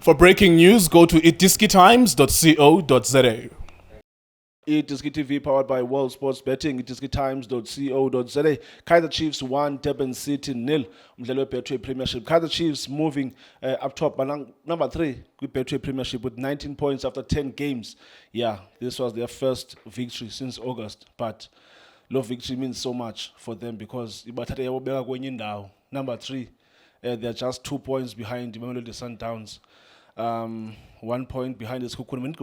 For breaking news, go to itiskitimes.co.za. Itiski TV powered by World Sports Betting. itiskitimes.co.za. Kaizer Chiefs 1, Durban City 0. Umdlalo Betway Premiership. Kaizer Chiefs moving up top. Number 3 with Betway Premiership with 19 points after 10 games. Yeah, this was their first victory since August. But low victory means so much for them because number 3, they're just 2 points behind the Mamelodi Sundowns. 1 point behind the Skukuni.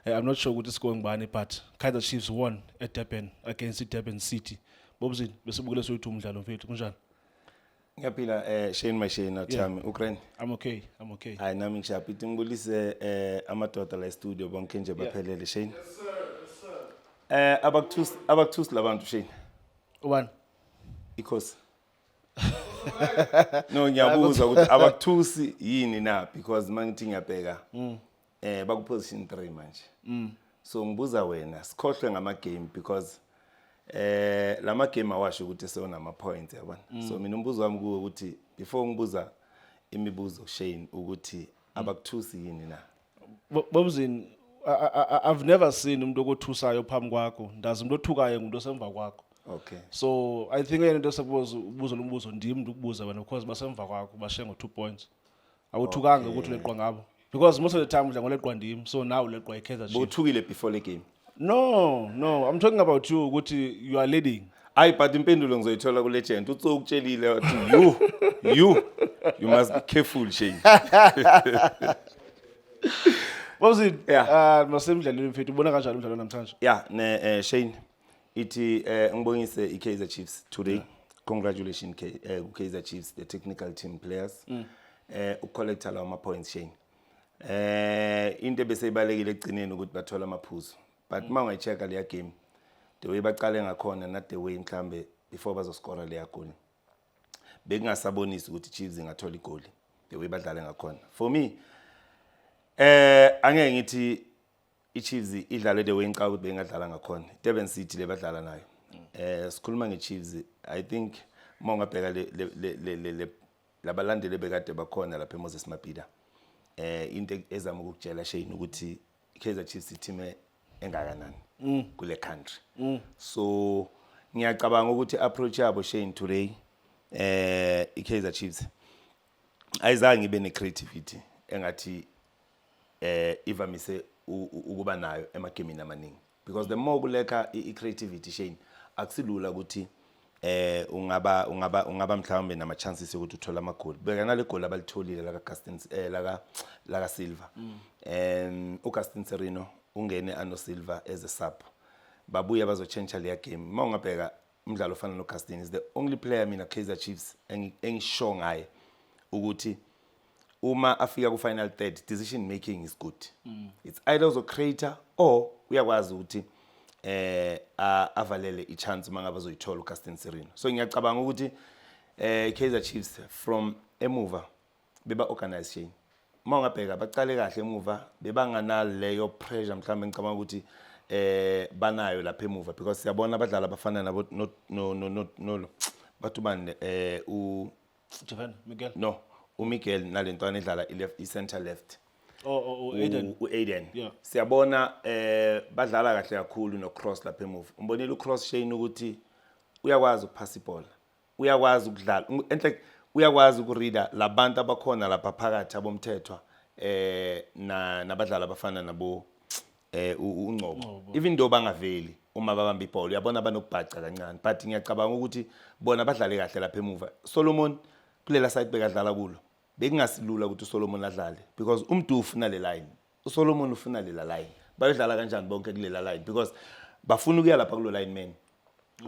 I'm not sure what is going on, but Kaizer Chiefs won at Durban against Durban City. Bobzi, besibukele soyithu umdlalo mfethu kunjani? Ngiyaphila Shane Mashane Thami Ukraine. I'm okay. Hayi nami ngishaphi ngibulise amadoda la studio bonke nje baphelele Shane. Yes sir. Abakuthusi labantu Shane. One. Because no ngiyabuza ukuthi abakuthusi yini na because mangithi ngiyabheka baku position 3 manje. So ngibuza wena sikhohlwe ngama game because lama game awasho ukuthi sewona ama points yabona. So mina umbuzo wami kuwe ukuthi before ngibuza imibuzo Shane ukuthi abakuthusi yini na. Bobuzini, I've never seen umuntu okuthusayo phambi kwakho. Ndazi umuntu othukayo ngumuntu osemva kwakho. Okay. So I think into suppose ubuzo lombuzo ndimi umuntu ukubuza wena because basemva kwakho bashiya ngo 2 points. Awuthukanga ukuthi uleqwa ngabo because most of the time udla ngoleqwa ndimi, so now uleqwa iKaizer Chiefs. Bothukile before the game. No, I'm talking about you ukuthi you are leading. Hayi but impendulo ngizoyithola ku legend uthi ukutshelile ukuthi you must be careful Shane. What was it? Yeah. Masemdlalweni mfethu ubona kanjani umdlalo namhlanje? Yeah, Shane. Ithi ngibongise iKaizer Chiefs today. Congratulations Kaizer Chiefs, the technical team players. Ucollecta lawo ama points Shane. Into beseyibalekile egcineni ukuthi bathola amaphuzu. But mangayecheka leya game, the way baqale ngakhona na the way mhlambe before bazoscora leya goal. Bekungasabonisi ukuthi Chiefs ingathola igoli the way badlale ngakhona. For me angeke ngithi iChiefs idlale the way ngicabanga ukuthi bengadlala ngakhona. Durban City lebadlala nayo. Sikhuluma ngeChiefs, I think mawungabheka le labalandeli bekade bakhona lapha eMoses Mabhida. Into ezama ukukutshela Shane ukuthi iKaizer Chiefs team engakanani kule country. So ngiyacabanga ukuthi approach yabo Shane today iKaizer Chiefs ayizange ibe ne creativity engathi ivamise ukuba nayo emagemini amaningi because the more kuleka creativity Shane akusilula ukuthi ungaba mhlawumbe nama chances ukuthi uthola ama goal beka nale goal abalitholile la kaGustin la Silva uGustin Serino ungene ano Silva as a sub babuya bazochange le game mawungabheka umdlalo ofana noGustin is the only player mina Kaizer Chiefs engisho ngaye ukuthi uma afika ku final third decision making is good. It's either as a creator or uyakwazi ukuthi avalele ichance mangabe azoyithola uGustin Serino. So ngiyacabanga ukuthi Kaizer Chiefs from emuva beba organize Shane. Mawungabheka baqale kahle emuva bebanganalo leyo pressure mhlawumbe ngicabanga ukuthi banayo lapha emuva because siyabona abadlali abafana nabo no bathubane Stefan Miguel. No. uMiguel nalentwana edlala i-center left. Aiden. Aiden. Yeah. Siyabona badlala kahle kakhulu no cross lapha emuva. Umbonile uCross Shane ukuthi uyakwazi ukupass ibhola. Uyakwazi ukudlala. Enhle uyakwazi ukureada labantu abakhona lapha phakathi abomthethwa nabadlala abafana nabo uNgcobo. Even though bangaveli uma babamba ibhola uyabona banokubhaca kancane but ngiyacabanga ukuthi bona badlale kahle lapha emuva. Solomon kulela side bekadlala kulo bekungasilula ukuthi uSolomon adlale because umntu ufuna le line uSolomon ufuna lela line bayodlala kanjani bonke kulela line because bafuna ukuya lapha kulo line man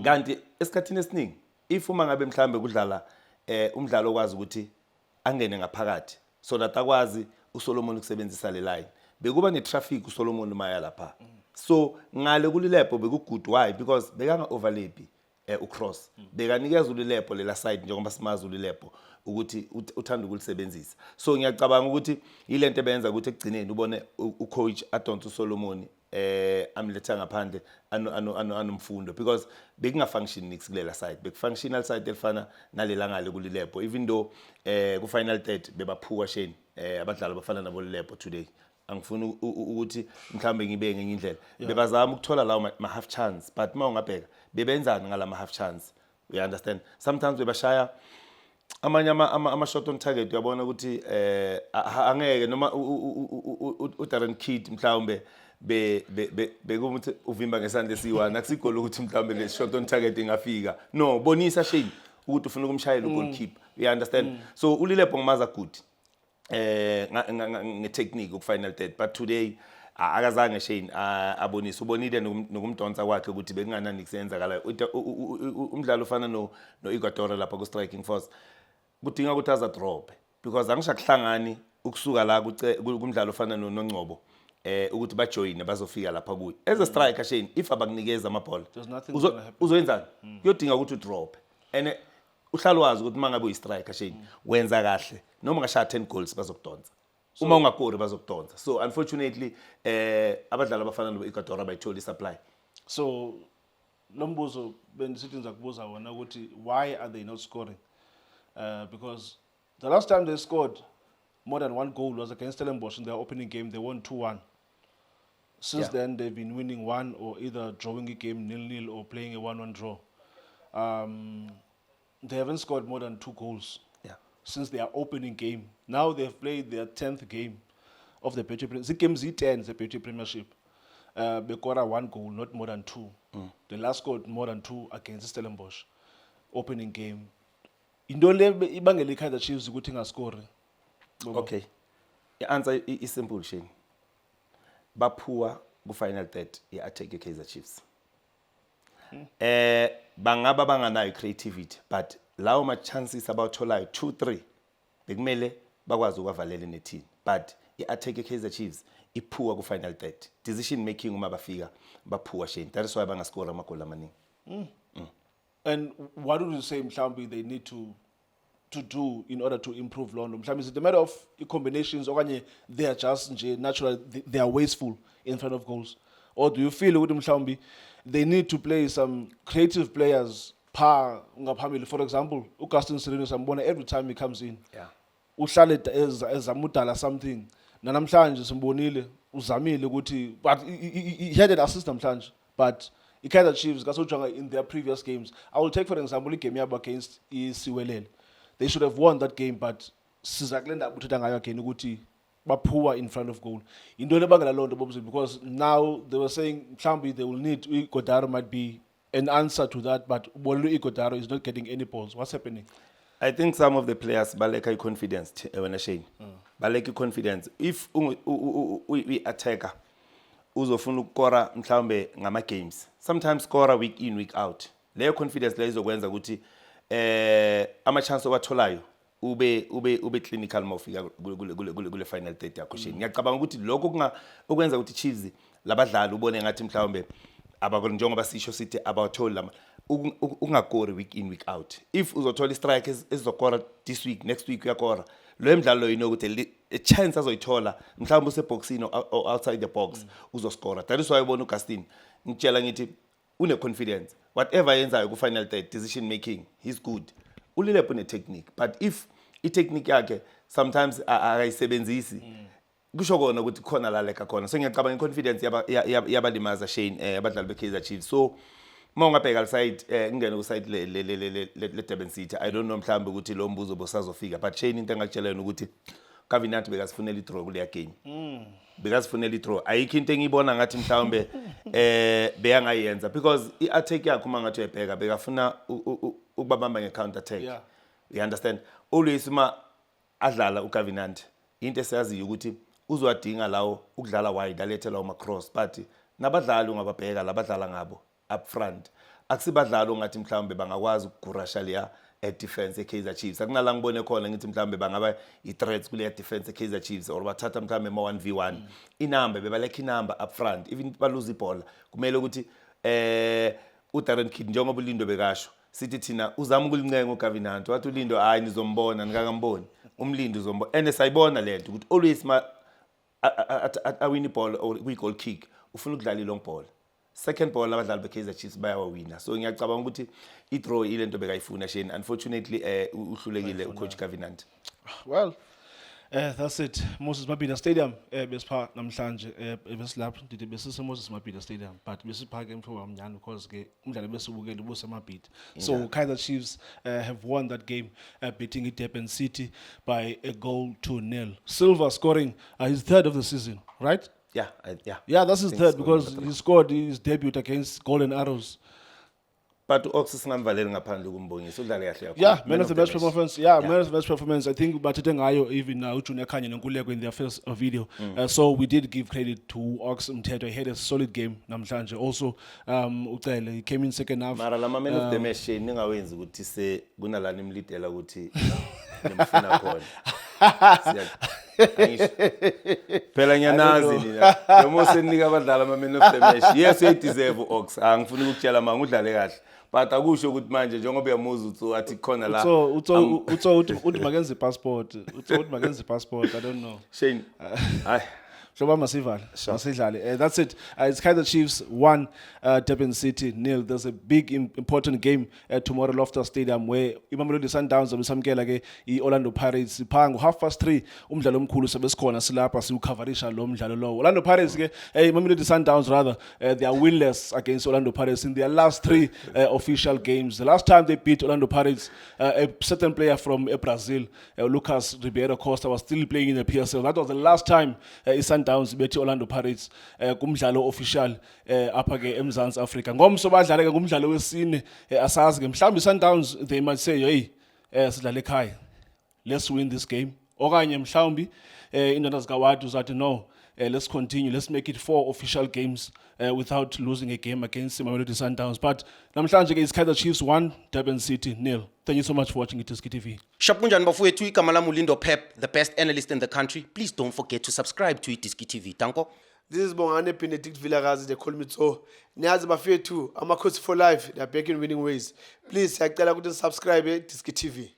kanti esikhathini esiningi if uma ngabe mhlambe kudlala umdlalo okwazi ukuthi angene ngaphakathi so that akwazi uSolomon ukusebenzisa le line bekuba ne traffic uSolomon umaya lapha so ngale kulilepho bekugood why because bekanga overlap uCross bekanikeza ulilepho lela side njengoba simazi ulilepho ukuthi uthanda ukulisebenzisa so ngiyacabanga ukuthi ilento ebenza ukuthi ekugcineni ubone ucoach Adonto Solomon amletha ngaphandle anomfundo because bekungafunction nix kulela side bekufunctional side elifana nalela ngale kulilepo even though ku final third bebaphuka sheni abadlali bafana nabo lilepo today angifuni ukuthi mhlambe ngibe ngenye indlela bebazama ukuthola lawo ma half chance but mawungabheka bebenzani ngala ma half chance you understand sometimes bebashaya amanye ama shot on target uyabona ukuthi angeke noma uDarren Kidd mhlawumbe bekuthi uvimba ngesandla esiyi1 akusigolo ukuthi mhlawumbe le shot on target ingafika no bonisa Shane ukuthi ufuna ukumshayela ugoalkeeper you understand so ulilepo ngomaza good ngetechnique ku final third but today akazange Shane abonisa ubonile nokumdonsa kwakhe ukuthi bekunganani kusenzakala umdlalo ufana no Ecuador lapha ku striking force kudinga ukuthi aza drop because angishakuhlangani ukusuka la kumdlalo ufana noNgcobo ukuthi ba join bazofika lapha kuyi as a striker Shane if abakunikeza ama ball uzoyenzani kuyodinga ukuthi udrop and uhlalo wazi ukuthi mangabe uyi striker Shane wenza kahle noma ngashaya 10 goals bazokudonsa uma ungakori bazokudonsa so unfortunately abadlali abafana noEcuador abayitholi supply so lombuzo bendisithi ngizakubuza wona ukuthi why are they not scoring because the last time they scored more than one goal was against Stellenbosch in their opening game. They won 2-1. Since then, they've been winning one or either drawing a game 0-0 or playing a 1-1 draw. They haven't scored more than 2 goals since their opening game. Now they've played their 10th game of the Betway Premiership. The game Z10, the Betway Premiership. They got 1 goal, not more than 2. The last scored more than 2 against Stellenbosch. Opening game. Indole ibangele Kaizer Chiefs ukuthi ngascore. Okay. The answer is simple Shane. Baphuwa ku final third attack Kaizer Chiefs. Bangaba banganayo creativity but lawo ma chances abatholayo 2-3 bekumele bakwazi ukwavalele neteam but iattack Kaizer Chiefs iphuwa ku final third. Decision making uma bafika baphuwa Shane. That is why bangascore amagoli amaningi. And what would you say mhlawumbe they need to do in order to improve London? Mhlawumbe is it a matter of combinations okanye they are just nje natural they are wasteful in front of goals, or do you feel ukuthi mhlawumbe they need to play some creative players ngaphambili? For example, uGustin Sereno sambona every time he comes in uhlale ezamudala something namhlanje simbonile uzamile ukuthi but he had an assist namhlanje but iKaizer Chiefs kasojanga in their previous games. I will take for example game yabo against iSiwelele. They should have won that game but sizakulenda ukuthetha ngayo again ukuthi baphuwa in front of goal. Into lebangela lonto bobuzwe because now they were saying mhlawumbe they will need Igodaro might be an answer to that but Bolu Igodaro is not getting any balls. What's happening? I think some of the players baleka confidence when Shane. Baleka confidence if we attacker uzofuna ukukora mhlawumbe ngama games sometimes score week in week out leyo confidence leyo izokwenza ukuthi ama chance owatholayo ube clinical mawufika kule final third yakho Shane. Ngiyacabanga ukuthi lokho okwenza ukuthi Chiefs labadlali ubone ngathi mhlawumbe njengoba sisho sithi abatholi lama ungakori week in week out if uzothola strike ezizokora this week next week uyakora lo mdlalo you know ukuthi a chance azoyithola mhlawumbe useboxini or outside the box uzoscora. That is why ubona uGustin ngitshela ngithi une confidence whatever yenzayo ku final third decision making he's good ulilepo ne technique but if I technique yakhe sometimes akayisebenzisi kusho kona ukuthi khona la leka khona so ngiyacabanga confidence yabalimaza Shane abadlali beKaizer Chiefs so mawungabheka side ngene ku side le Durban City I don't know mhlambe ukuthi lo mbuzo bosazofika but Shane into engakutshela ukuthi Cavinati bekasifunela idraw kule game bekasifunela idraw ayikho into engiyibona ngathi mhlawumbe beyangayenza because iattack yakhe uma ngathi uyabheka bekafuna ukubabamba ngecounter attack you understand always ma adlala uCavinati into esiyaziyo ukuthi uzwadinga lawo ukudlala wide alethe lawo ma cross but nabadlali ungababheka labadlala ngabo up front akusibadlala ngathi mhlawumbe bangakwazi ukugurasha leya defense eKaizer Chiefs akunala ngibone khona ngithi mhlawumbe bangaba i-threats kule defense eKaizer Chiefs or bathatha mhlawumbe ma 1v1 inamba bebalekha inamba up front even balose ibhola kumele ukuthi uDarren Kidd njengoba uLindo bekasho sithi thina uzama ukulincenga uGavinant wathi uLindo hayi nizombona nikakamboni umlindo uzombona and sayibona lento ukuthi always ma awin ibhola or kwi goal kick ufuna ukudlala i-long ball. Second ball abadlali be-Kaizer Chiefs bayawawina. So ngiyacabanga ukuthi i-draw ile nto bekayifuna Shane. Unfortunately uhlulekile ucoach Gavinant. Well, that's it. Moses Mabhida Stadium besipha namhlanje besilapha ndithi besise Moses Mabhida Stadium but besipha ke mfowethu wamnyana because ke umdlalo besibukele ubusemabhida. So Kaizer Chiefs have won that game beating Durban City by a goal to 0. Silva scoring his third of the season, right? Yeah. Yeah, that's his third because he scored his debut against Golden Arrows. But Ox singamvaleli ngaphandle kumbongisa udlale kahle kakhulu. Yeah, man of the best performance. Yeah, man of the best performance. I think bathethe ngayo even uJunior Khanye noNkuleko in their first video. So we did give credit to Ox Mthetho. He had a solid game namhlanje. Also uCele he came in second half. Mara lama man of the match Shane ningawenzi ukuthi se kunalana imlidela ukuthi nimfuna khona. Phela ngiyanazi nina. Noma senika abadlala ama man of the match. Yes, we deserve Ox. Angifuni ukutshela manga udlale kahle. But akusho ukuthi manje njengoba uyamuza uthi athi khona la. Uthi makenze passport. Uthi makenze passport. I don't know. Shane. Hayi. Shoba masivale. Masidlale. That's it. It's Kaizer Chiefs 1, Durban City 0. There's a big important game tomorrow Loftus Stadium where iMamelodi Sundowns abesamkela ke iOrlando Pirates phango 3:30 umdlalo omkhulu sebesikhona silapha siucoverisha lo mdlalo lo. Orlando Pirates ke iMamelodi Sundowns rather they are winless against Orlando Pirates in their last 3 official games. The last time they beat Orlando Pirates a certain player from Brazil, Lucas Ribeiro Costa was still playing in the PSL. That was the last time Sundowns bethi Orlando Pirates kumdlalo official apha ke eMzantsi Africa. Ngomso badlale ke kumdlalo wesine asazi ke mhlawumbe Sundowns they might say hey sidlale ekhaya. Let's win this game. Okanye mhlawumbe indaba zikaWatu zathi no let's continue. Let's make it 4 official games without losing a game against Mamelodi Sundowns. But namhlanje ke is Kaizer Chiefs 1, Durban City 0. Thank you so much for watching iDisky TV. Sharp kunjani bafowethu igama lami uLindo Pep, the best analyst in the country. Please don't forget to subscribe to iDisky TV. Danko. This is Bongane Benedict Vilakazi, they call me so. Niyazi bafethu, ama coach for life, they are back in winning ways. Please, siyacela ukuthi subscribe iDisky TV.